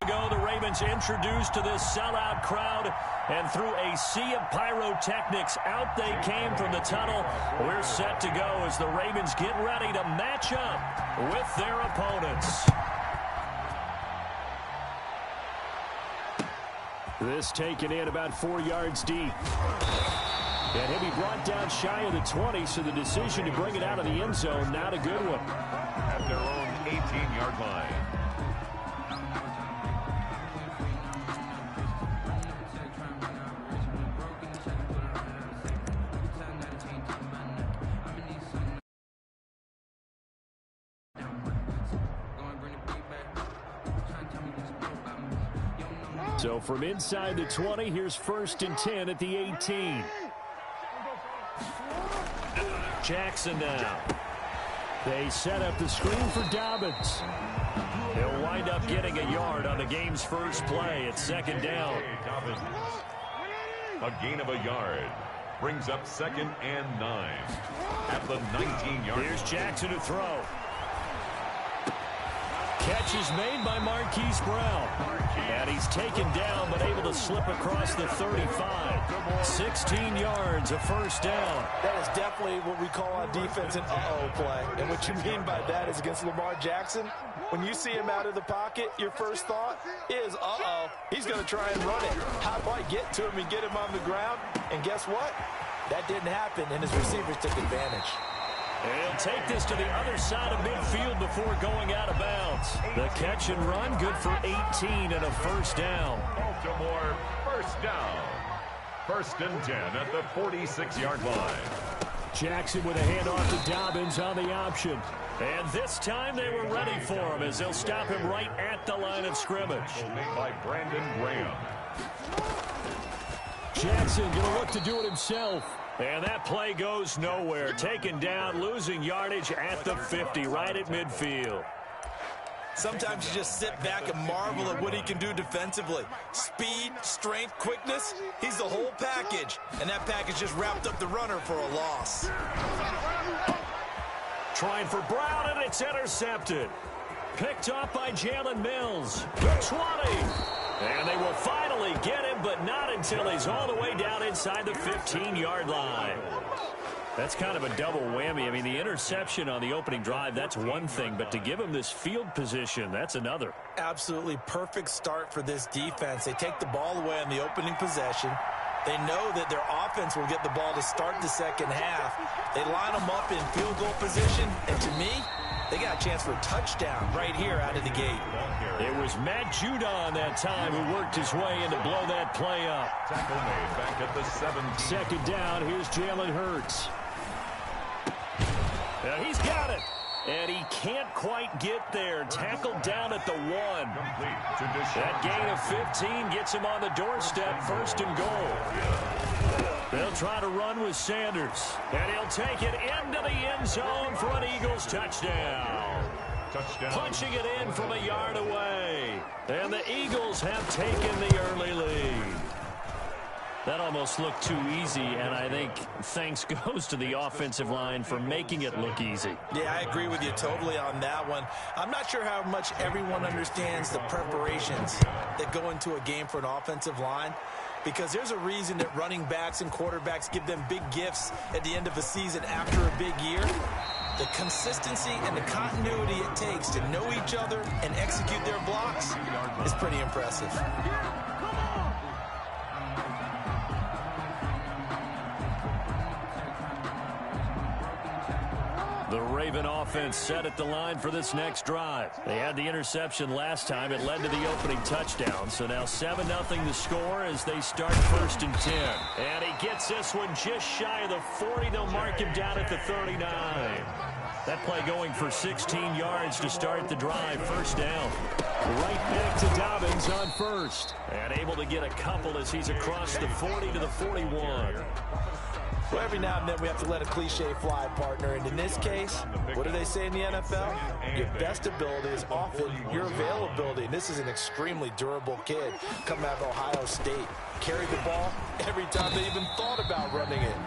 ago, the Ravens introduced to this sellout crowd, and through a sea of pyrotechnics, out they came from the tunnel. We're set to go as the Ravens get ready to match up with their opponents. This taken in about 4 yards deep. And he'll be brought down shy of the 20, so the decision to bring it out of the end zone, not a good one. At their own 18-yard line. So from inside the 20, here's 1st and 10 at the 18. Jackson now. They set up the screen for Dobbins. He'll wind up getting a yard on the game's first play. It's 2nd down. A gain of a yard. Brings up 2nd and 9. At the 19-yard. Here's Jackson to throw. Catch is made by Marquise Brown. And he's taken down, but able to slip across the 35. 16 yards, a 1st down. That is definitely what we call on defense an uh-oh play. And what you mean by that is against Lamar Jackson, when you see him out of the pocket, your first thought is, uh-oh, he's going to try and run it. How do I get to him and get him on the ground? And guess what? That didn't happen, and his receivers took advantage. And he'll take this to the other side of midfield before going out of bounds. The catch and run, good for 18 and a 1st down. Baltimore, 1st down. 1st and 10 at the 46-yard line. Jackson with a handoff to Dobbins on the option. And this time they were ready for him as they'll stop him right at the line of scrimmage. Made by Brandon Graham. Jackson going to look to do it himself. And that play goes nowhere. Taken down, losing yardage at the 50, right at midfield. Sometimes you just sit back and marvel at what he can do defensively. Speed, strength, quickness, he's the whole package. And that package just wrapped up the runner for a loss. Trying for Brown, and it's intercepted. Picked off by Jalen Mills. The 20. And they will finally get him, but not until he's all the way down inside the 15-yard line. That's kind of a double whammy. I mean, the interception on the opening drive, that's one thing, but to give him this field position, that's another. Absolutely perfect start for this defense. They take the ball away on the opening possession. They know that their offense will get the ball to start the second half. They line them up in field goal position, and to me, they got a chance for a touchdown right here out of the gate. It was Matt Judon that time who worked his way in to blow that play up. Tackle made back at the 17. 2nd down, here's Jalen Hurts. Now he's got it. And he can't quite get there. Tackled down at the 1. That gain of 15 gets him on the doorstep, 1st and goal. They'll try to run with Sanders. And he'll take it into the end zone for an Eagles touchdown. Punching it in from a yard away. And the Eagles have taken the early lead. That almost looked too easy, and I think thanks goes to the offensive line for making it look easy. Yeah, I agree with you totally on that one. I'm not sure how much everyone understands the preparations that go into a game for an offensive line, because there's a reason that running backs and quarterbacks give them big gifts at the end of a season after a big year. The consistency and the continuity it takes to know each other and execute their blocks is pretty impressive. The Raven offense set at the line for this next drive. They had the interception last time. It led to the opening touchdown. So now 7-0 the score as they start 1st and 10. And he gets this one just shy of the 40. They'll mark him down at the 39. That play going for 16 yards to start the drive. 1st down. Right back to Dobbins on 1st. And able to get a couple as he's across the 40 to the 41. Well, every now and then we have to let a cliche fly, partner. And in this case, what do they say in the NFL? Your best ability is often your availability. And this is an extremely durable kid coming out of Ohio State. Carried the ball every time they even thought about running it.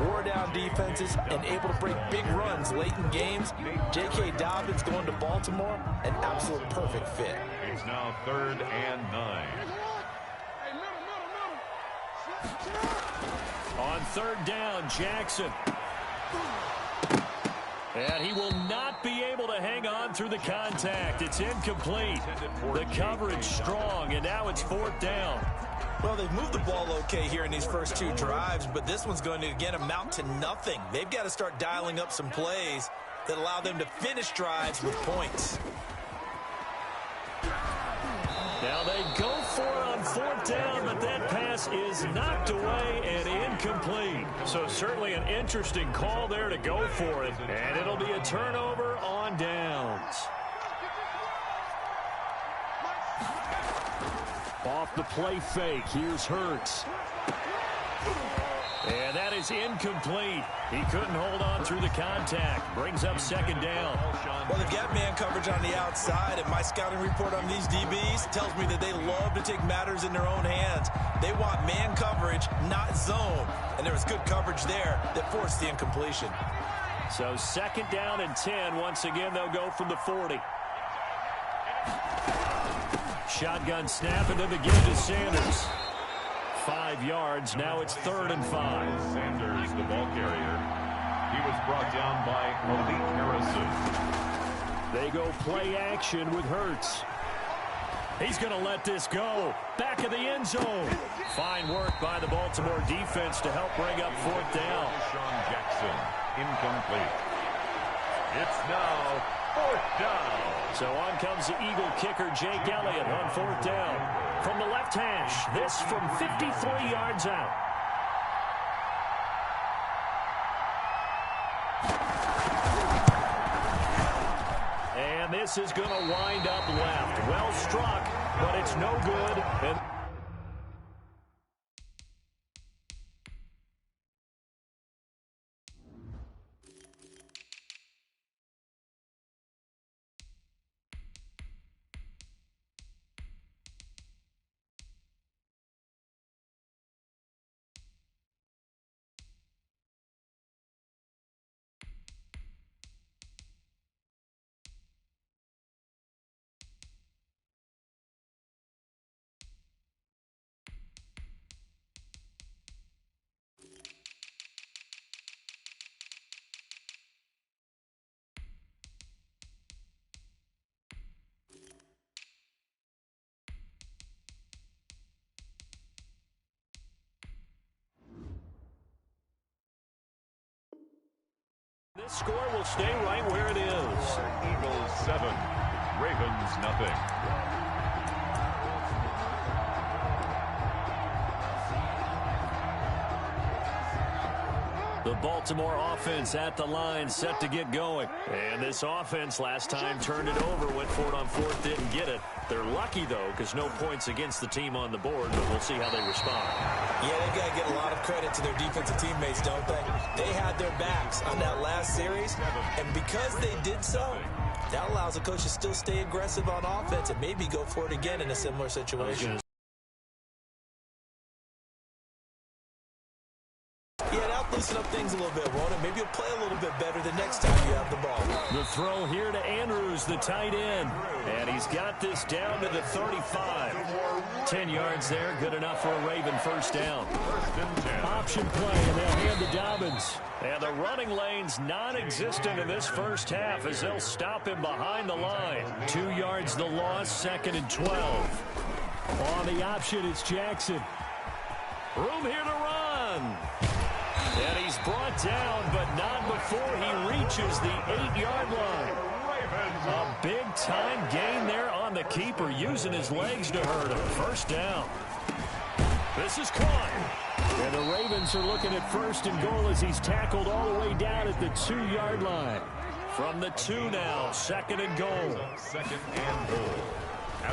Wore down defenses and able to break big runs late in games. J.K. Dobbins going to Baltimore, an absolute perfect fit. It's now 3rd and 9. On 3rd down, Jackson. And he will not be able to hang on through the contact. It's incomplete. The coverage strong, and now it's 4th down. Well, they've moved the ball okay here in these first 2 drives, but this one's going to, again, amount to nothing. They've got to start dialing up some plays that allow them to finish drives with points. Now they go for it on 4th down, but that pass is knocked away and incomplete. So certainly an interesting call there to go for it, and it'll be a turnover on downs. Off the play fake, here's Hurts. And that is incomplete. He couldn't hold on through the contact. Brings up 2nd down. Well, they've got man coverage on the outside, and my scouting report on these DBs tells me that they love to take matters in their own hands. They want man coverage, not zone. And there was good coverage there that forced the incompletion. So 2nd down and 10. Once again, they'll go from the 40. Shotgun snap, and then the give to Sanders. 5 yards. Now it's 3rd and 5. Sanders, the ball carrier. He was brought down by Malik Harrison. They go play action with Hurts. He's going to let this go. Back of the end zone. Fine work by the Baltimore defense to help bring up 4th down. Sean Jackson, incomplete. It's now 4th down. So on comes the Eagle kicker, Jake Elliott, on 4th down. From the left hash, this from 53 yards out. And this is going to wind up left. Well struck, but it's no good. And this score will stay right where it is. Eagles 7, Ravens nothing. The Baltimore offense at the line, set to get going. And this offense last time turned it over, went for it on 4th, didn't get it. They're lucky, though, because no points against the team on the board, but we'll see how they respond. Yeah, they've got to get a lot of credit to their defensive teammates, don't they? They had their backs on that last series, and because they did so, that allows the coach to still stay aggressive on offense and maybe go for it again in a similar situation. Yeah, that'll loosen up things a little bit, won't it? Maybe you'll play a little bit better the next time you have the ball. The throw here to Andrews, the tight end. And he's got this down to the 35. 10 yards there, good enough for a Raven 1st down. Option play, and they'll hand to Dobbins. And the running lane's non-existent in this first half as they'll stop him behind the line. 2 yards the loss, 2nd and 12. On the option, it's Jackson. Room here to run. And he's brought down, but not before he reaches the 8-yard line. A big-time gain there on the keeper, using his legs to hurt him. 1st down. This is caught. And the Ravens are looking at 1st and goal as he's tackled all the way down at the 2-yard line. From the 2 now, 2nd and goal. 2nd and goal.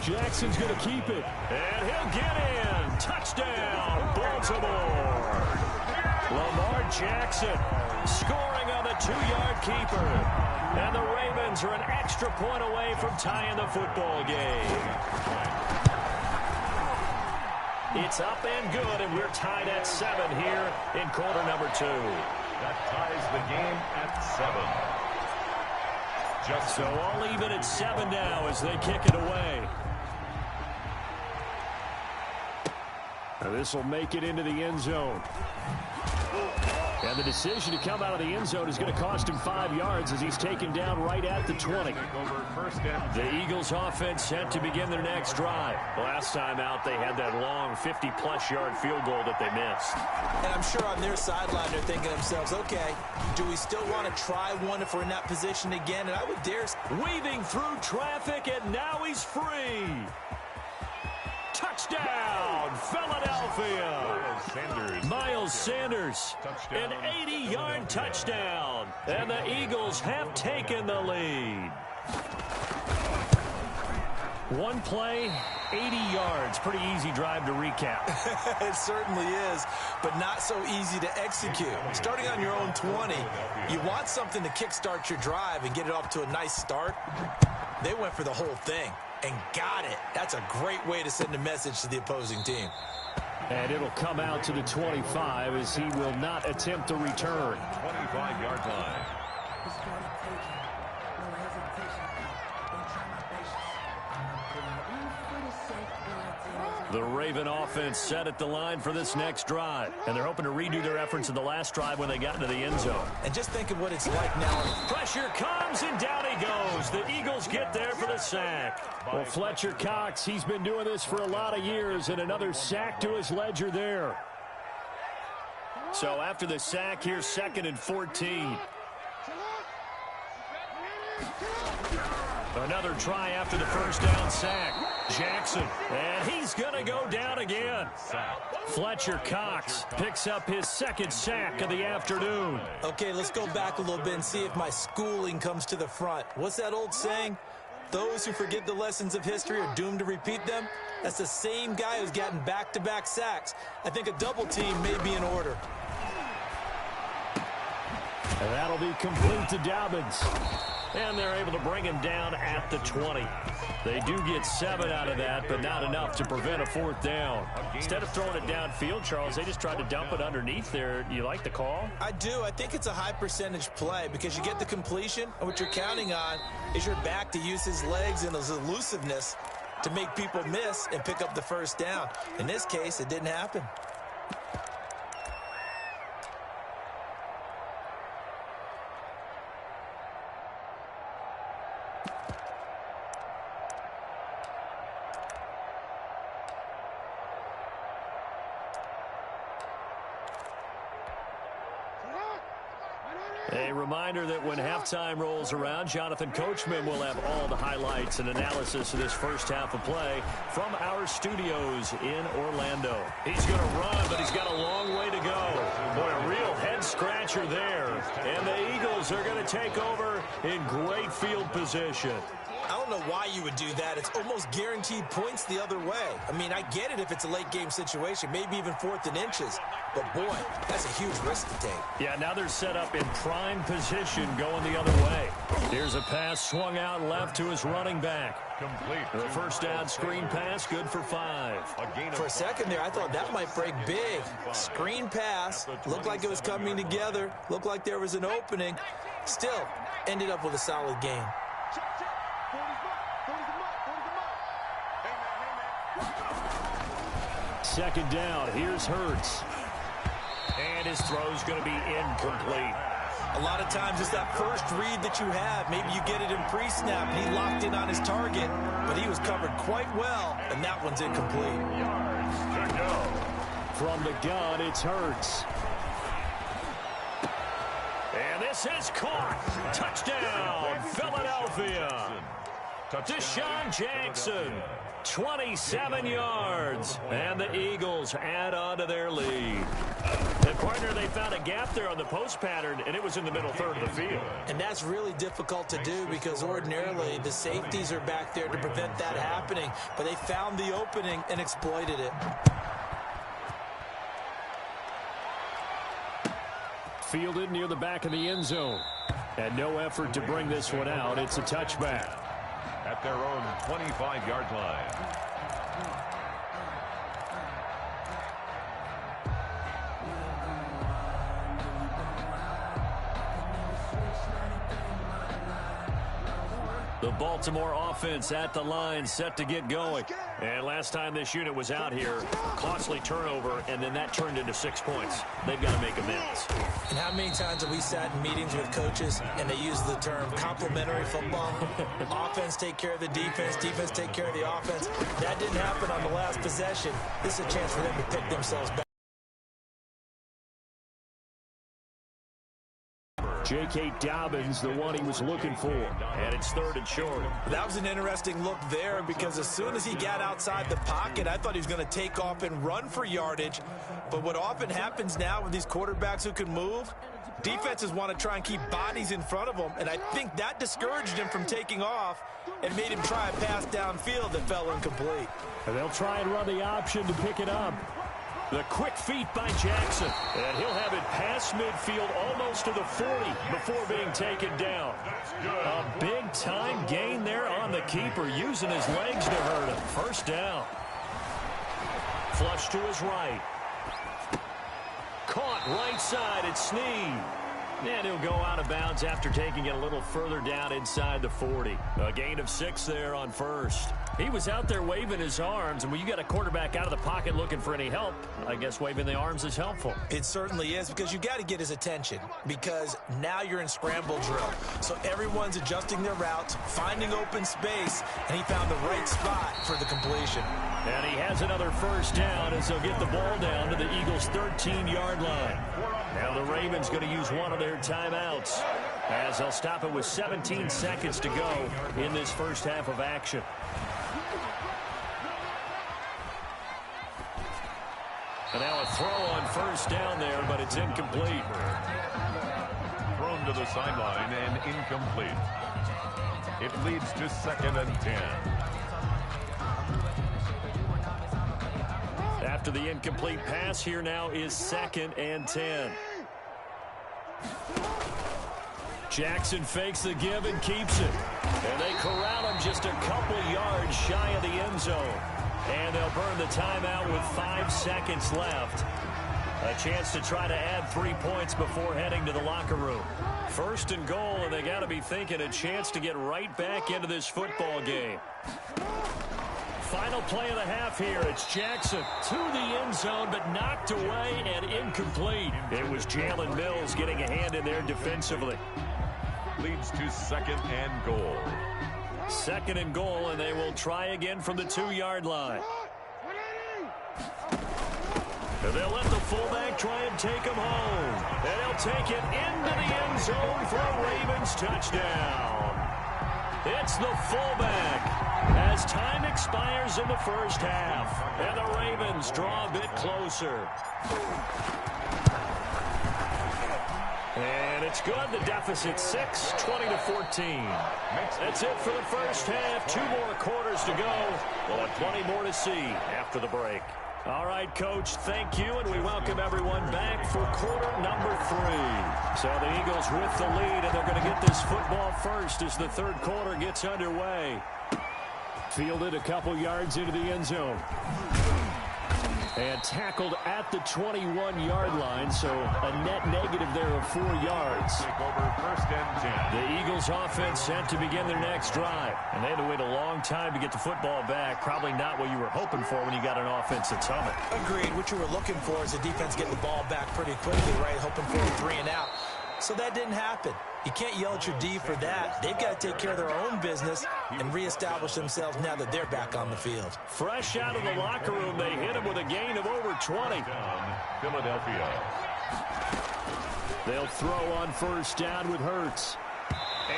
Jackson's going to keep it. And he'll get in. Touchdown, Baltimore. Lamar Jackson scoring on the 2-yard keeper. And the Ravens are an extra point away from tying the football game. It's up and good, and we're tied at 7 here in quarter number 2. That ties the game at 7. So all even at 7 now as they kick it away. Now this will make it into the end zone. And the decision to come out of the end zone is going to cost him 5 yards as he's taken down right at the 20. The Eagles offense set to begin their next drive. Last time out, they had that long 50-plus yard field goal that they missed. And I'm sure on their sideline they're thinking to themselves, okay, do we still want to try one if we're in that position again? And I would dare... Weaving through traffic, and now he's free. Touchdown, Philadelphia. Miles Sanders, an 80-yard touchdown. And the Eagles have taken the lead. One play, 80 yards. Pretty easy drive to recap. It certainly is, but not so easy to execute. Starting on your own 20, you want something to kickstart your drive and get it off to a nice start. They went for the whole thing and got it. That's a great way to send a message to the opposing team. And it'll come out to the 25 as he will not attempt to return. 25-yard line. The Raven offense set at the line for this next drive. And they're hoping to redo their efforts in the last drive when they got into the end zone. And just think of what it's like now. Pressure comes, and down he goes. The Eagles get there for the sack. Well, Fletcher Cox, he's been doing this for a lot of years, and another sack to his ledger there. So after the sack, here's 2nd and 14. Another try after the first down sack. Jackson, and he's going to go down again. Fletcher Cox picks up his 2nd sack of the afternoon. Okay, let's go back a little bit and see if my schooling comes to the front. What's that old saying? Those who forget the lessons of history are doomed to repeat them. That's the same guy who's gotten back-to-back sacks. I think a double team may be in order. And that'll be complete to Dobbins. And they're able to bring him down at the 20. They do get 7 out of that, but not enough to prevent a 4th down. Instead of throwing it downfield, Charles, they just tried to dump it underneath there. You like the call? I do. I think it's a high percentage play because you get the completion, and what you're counting on is your back to use his legs and his elusiveness to make people miss and pick up the first down. In this case, it didn't happen. A reminder that when halftime rolls around, Jonathan Coachman will have all the highlights and analysis of this first half of play from our studios in Orlando. He's going to run, but he's got a long way to go. Boy, a real head-scratcher there. And the Eagles are going to take over in great field position. I don't know why you would do that. It's almost guaranteed points the other way. I mean, I get it if it's a late-game situation, maybe even 4th and inches. But, boy, that's a huge risk to take. Yeah, now they're set up in prime position going the other way. Here's a pass swung out left to his running back. Complete. The first down screen pass, good for 5. For a second there, I thought that might break big. Screen pass, looked like it was coming together, looked like there was an opening. Still, ended up with a solid game. Second down, here's Hurts. And his throw's going to be incomplete. A lot of times it's that first read that you have. Maybe you get it in pre-snap and he locked in on his target, but he was covered quite well, and that one's incomplete. From the gun, it's Hurts. And this is caught. Touchdown, Philadelphia. Deshaun Jackson, 27 yards. And the Eagles add on to their lead. And, partner, they found a gap there on the post pattern, and it was in the middle third of the field. And that's really difficult to do because ordinarily the safeties are back there to prevent that happening. But they found the opening and exploited it. Fielded near the back of the end zone. And no effort to bring this one out. It's a touchback. At their own 25-yard line. The Baltimore offense at the line, set to get going. And last time this unit was out here, costly turnover, and then that turned into 6 points. They've got to make amends. And how many times have we sat in meetings with coaches and they use the term complementary football? Offense take care of the defense, defense take care of the offense. That didn't happen on the last possession. This is a chance for them to pick themselves back. J.K. Dobbins, the one he was looking for. And it's 3rd and short. That was an interesting look there because as soon as he got outside the pocket, I thought he was going to take off and run for yardage. But what often happens now with these quarterbacks who can move, defenses want to try and keep bodies in front of them. And I think that discouraged him from taking off and made him try a pass downfield that fell incomplete. And they'll try and run the option to pick it up. The quick feet by Jackson. And he'll have it past midfield almost to the 40 before being taken down. A big-time gain there on the keeper, using his legs to hurt him. First down. Flush to his right. Caught right side at Snead. And he'll go out of bounds after taking it a little further down inside the 40. A gain of 6 there on first. He was out there waving his arms, and when you got a quarterback out of the pocket looking for any help, I guess waving the arms is helpful. It certainly is, because you got to get his attention, because now you're in scramble drill. So everyone's adjusting their routes, finding open space, and he found the right spot for the completion. And he has another first down as they'll get the ball down to the Eagles' 13-yard line. Now the Ravens going to use one of their timeouts as they'll stop it with 17 seconds to go in this first half of action. And now a throw on first down there, but it's incomplete. Thrown to the sideline and incomplete. It leads to 2nd and 10. After the incomplete pass, here now is 2nd and 10. Jackson fakes the give and keeps it. And they corral him just a couple yards shy of the end zone. And they'll burn the timeout with 5 seconds left. A chance to try to add 3 points before heading to the locker room. 1st and goal, and they got to be thinking a chance to get right back into this football game. Final play of the half here. It's Jackson to the end zone, but knocked away and incomplete. It was Jalen Mills getting a hand in there defensively. Leads to 2nd and goal. 2nd and goal, and they will try again from the 2-yard line. And they'll let the fullback try and take him home. And he'll take it into the end zone for a Ravens touchdown. It's the fullback as time expires in the first half. And the Ravens draw a bit closer. And it's good. The deficit 6, 20-14. That's it for the first half. 2 more quarters to go. We'll have plenty more to see after the break. All right, Coach, thank you, and we welcome everyone back for quarter number 3. So the Eagles with the lead, and they're going to get this football first as the 3rd quarter gets underway. Fielded a couple yards into the end zone. And tackled at the 21-yard line, so a net negative there of 4 yards. Take over 1st and 10. The Eagles offense set to begin their next drive. And they had to wait a long time to get the football back. Probably not what you were hoping for when you got an offense that's humming. Agreed. What you were looking for is the defense getting the ball back pretty quickly, right? Hoping for a 3 and out. So that didn't happen. You can't yell at your D for that. They've got to take care of their own business and reestablish themselves now that they're back on the field. Fresh out of the locker room, they hit him with a gain of over 20. Philadelphia. They'll throw on first down with Hurts.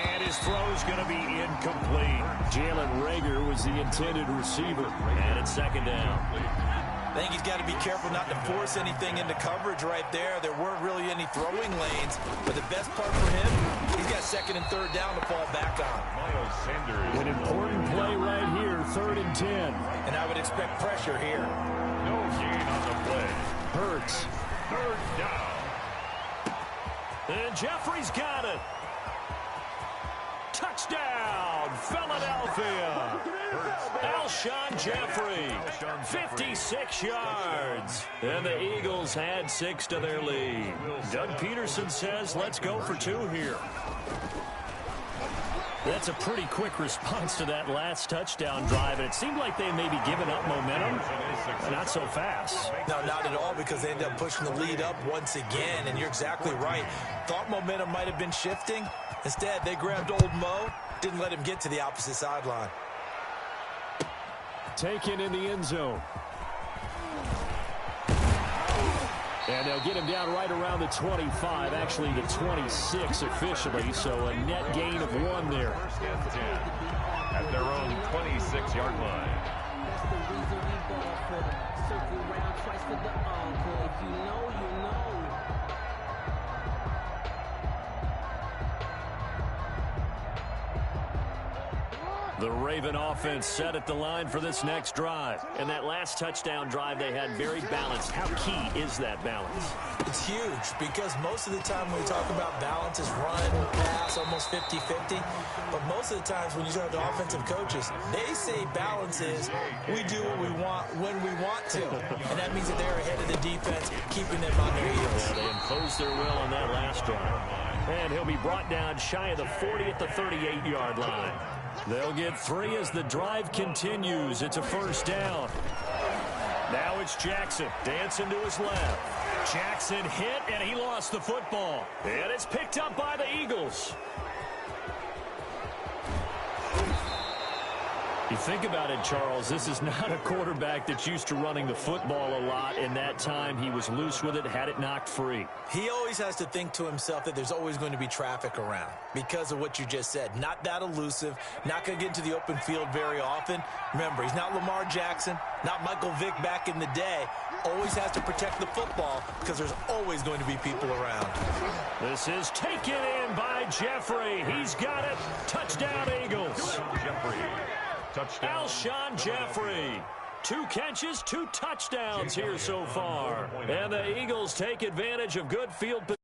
And his throw's going to be incomplete. Jalen Reagor was the intended receiver. And it's 2nd down. I think he's got to be careful not to force anything into coverage right there. There weren't really any throwing lanes. But the best part for him, he's got 2nd and 3rd down to fall back on. Miles Sanders. An important play right here, 3rd and 10. And I would expect pressure here. No gain on the play. Hurts. 3rd down. And Jeffrey's got it. Touchdown, Philadelphia. Alshon Jeffrey, 56 yards. And the Eagles add 6 to their lead. Doug Peterson says, let's go for 2 here. That's a pretty quick response to that last touchdown drive, and it seemed like they may be giving up momentum, but not so fast. No, not at all, because they ended up pushing the lead up once again, and you're exactly right. Thought momentum might have been shifting. Instead, they grabbed old Mo, didn't let him get to the opposite sideline. Taken in the end zone. And they'll get him down right around the 25, actually the 26 officially, so a net gain of 1 there. First and 10 at their own 26-yard line. That's the reason we ball for the circle round twice for the encore. If you know, you know. The Raven offense set at the line for this next drive. And that last touchdown drive they had very balanced. How key is that balance? It's huge, because most of the time when we talk about balance is run, pass, almost 50-50. But most of the times when you talk to offensive coaches, they say balance is we do what we want when we want to. And that means that they're ahead of the defense, keeping them on their heels. Yeah, they imposed their will on that last drive. And he'll be brought down shy of the 40 at the 38-yard line. They'll get 3 as the drive continues. It's a first down. Now it's Jackson dancing to his left. Jackson hit, and he lost the football. And it's picked up by the Eagles. You think about it, Charles, this is not a quarterback that's used to running the football a lot. In that time, he was loose with it, had it knocked free. He always has to think to himself that there's always going to be traffic around because of what you just said. Not that elusive, not going to get into the open field very often. Remember, he's not Lamar Jackson, not Michael Vick back in the day. Always has to protect the football because there's always going to be people around. This is taken in by Jeffrey. He's got it. Touchdown, Eagles. Jeffrey. Touchdown. Alshon Jeffrey. 2 catches, 2 touchdowns here so far. And the Eagles take advantage of good field position.